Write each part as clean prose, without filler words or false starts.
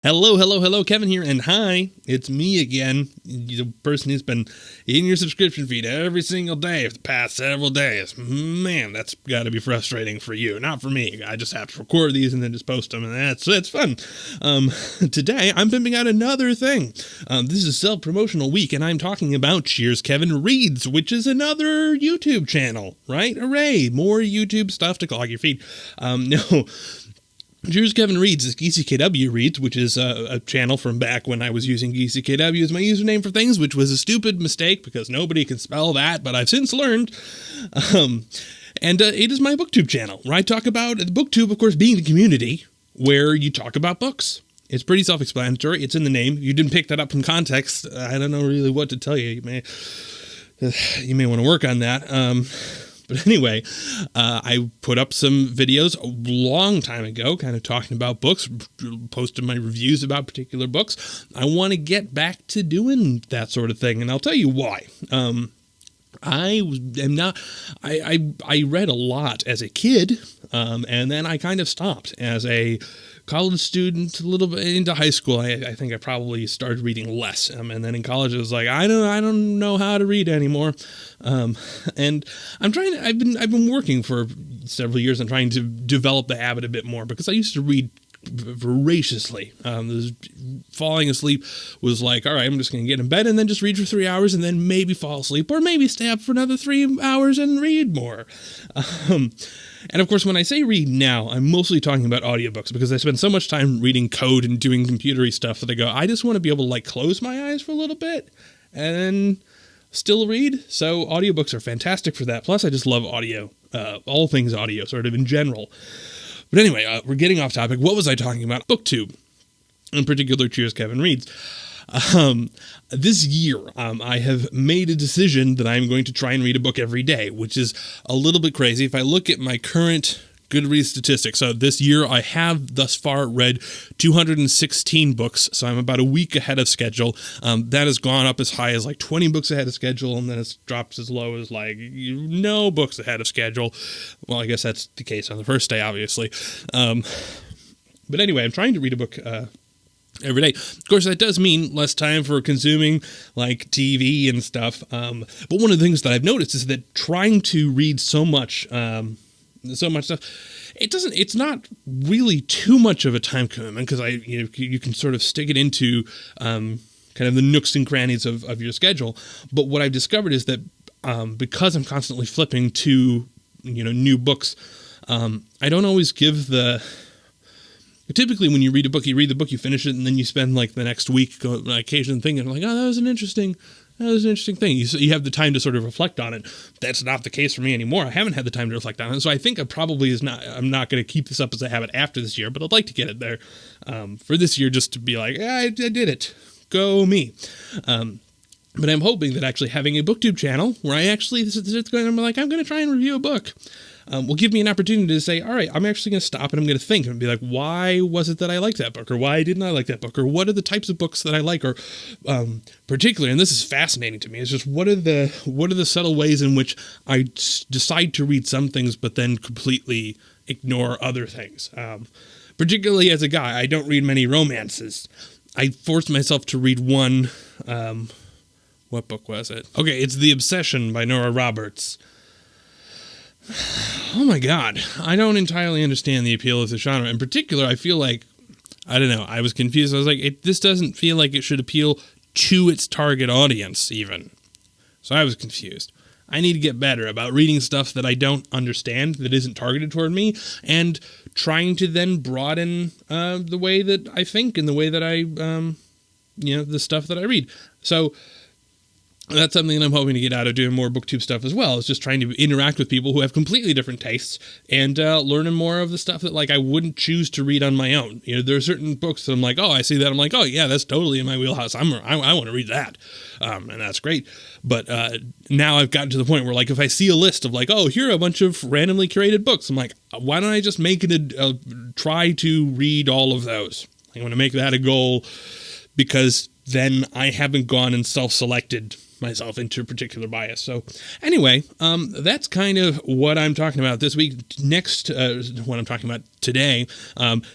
Hello, hello, hello, Kevin here, and hi, it's me again, the person who's been in your subscription feed every single day for the past several days. Man, that's got to be frustrating for you, not for me. I just have to record these and then just post them, and that's fun. Today, I'm pimping out another thing. This is self-promotional week, and I'm talking about Cheers Kevin Reads, which is another YouTube channel, right? Hooray, more YouTube stuff to clog your feed. No. Cheers Kevin Reads is GCKW Reads, which is a channel from back when I was using GCKW as my username for things, which was a stupid mistake because nobody can spell that, but I've since learned. It is my booktube channel, where I talk about the booktube, of course, being the community where you talk about books. It's pretty self-explanatory. It's in the name. You didn't pick that up from context. I don't know really what to tell you. You may want to work on that. But anyway, I put up some videos a long time ago, kind of talking about books, posted my reviews about particular books. I want to get back to doing that sort of thing, and I'll tell you why. I read a lot as a kid, and then I kind of stopped as a college student, a little bit into high school. I think I probably started reading less, and then in college I was like, I don't know how to read anymore. And I'm trying to. I've been working for several years on trying to develop the habit a bit more, because I used to read voraciously. Falling asleep was like, all right, I'm just going to get in bed and then just read for 3 hours and then maybe fall asleep, or maybe stay up for another 3 hours and read more. And of course, when I say read now, I'm mostly talking about audiobooks, because I spend so much time reading code and doing computery stuff that I go, I just want to be able to close my eyes for a little bit and then still read. So audiobooks are fantastic for that. Plus, I just love audio, all things audio, sort of in general. But anyway, we're getting off topic. What was I talking about? BookTube, in particular, Cheers Kevin Reads. This year, I have made a decision that I'm going to try and read a book every day, which is a little bit crazy. If I look at my current Goodreads statistics, so this year I have thus far read 216 books, so I'm about a week ahead of schedule. That has gone up as high as 20 books ahead of schedule, and then it's dropped as low as no books ahead of schedule. Well, I guess that's the case on the first day, obviously. But anyway, I'm trying to read a book every day. Of course, that does mean less time for consuming TV and stuff. But one of the things that I've noticed is that trying to read so much stuff, it's not really too much of a time commitment, because you can sort of stick it into kind of the nooks and crannies of your schedule. But what I've discovered is that because I'm constantly flipping to new books, I don't always give the. Typically, when you read a book, you finish it, and then you spend the next week occasionally thinking oh, that was an interesting thing. You have the time to sort of reflect on it. That's not the case for me anymore. I haven't had the time to reflect on it, so I think I'm not going to keep this up as a habit after this year, but I'd like to get it there for this year, just to be I did it. Go me. But I'm hoping that actually having a BookTube channel where I actually I'm going to try and review a book, will give me an opportunity to say, all right, I'm actually going to stop and I'm going to think and be why was it that I liked that book, or why didn't I like that book, or what are the types of books that I like, or particularly, and this is fascinating to me, is just what are the subtle ways in which I decide to read some things but then completely ignore other things. Particularly as a guy, I don't read many romances. I forced myself to read one. What book was it? Okay, it's The Obsession by Nora Roberts. Oh my God, I don't entirely understand the appeal of the genre. In particular, I feel I don't know, I was confused. I was this doesn't feel like it should appeal to its target audience even. So I was confused. I need to get better about reading stuff that I don't understand, that isn't targeted toward me, and trying to then broaden the way that I think and the way that I, the stuff that I read. So that's something that I'm hoping to get out of doing more BookTube stuff as well, is just trying to interact with people who have completely different tastes and learning more of the stuff that I wouldn't choose to read on my own. There are certain books that I'm oh, I see that. I'm oh yeah, that's totally in my wheelhouse. I want to read that. And that's great. But now I've gotten to the point where if I see a list of oh, here are a bunch of randomly curated books, I'm why don't I just make it try to read all of those? I want to make that a goal, because then I haven't gone and self-selected myself into a particular bias. So anyway, that's kind of what I'm talking about this week. Next, what I'm talking about today,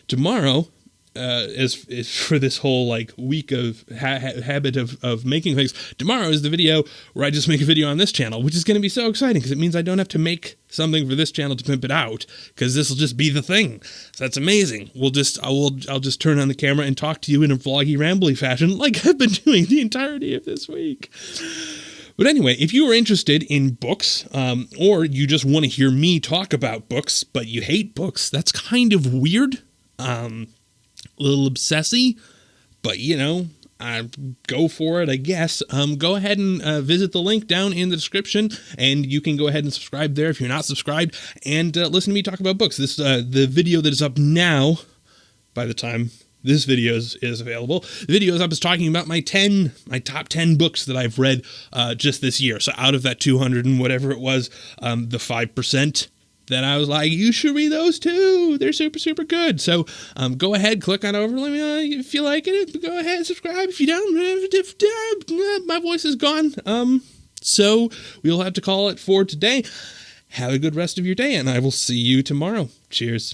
tomorrow, as for this whole like week of habit of making things. Tomorrow is the video where I just make a video on this channel, which is going to be so exciting because it means I don't have to make something for this channel to pimp it out, because this will just be the thing. So that's amazing. I'll just turn on the camera and talk to you in a vloggy, rambly fashion like I've been doing the entirety of this week. But anyway, if you are interested in books, or you just want to hear me talk about books, but you hate books, that's kind of weird. A little obsessy, but I go for it, I guess. Go ahead and visit the link down in the description, and you can go ahead and subscribe there if you're not subscribed, and listen to me talk about books. This the video that is up now, by the time this video is available, the video is up is talking about my top 10 books that I've read just this year. So out of that 200 and whatever it was, the 5% that I was like, you should read those too. They're super, super good. So go ahead, click on over. Let me know if you like it. Go ahead, subscribe. If you don't, my voice is gone. So we'll have to call it for today. Have a good rest of your day, and I will see you tomorrow. Cheers.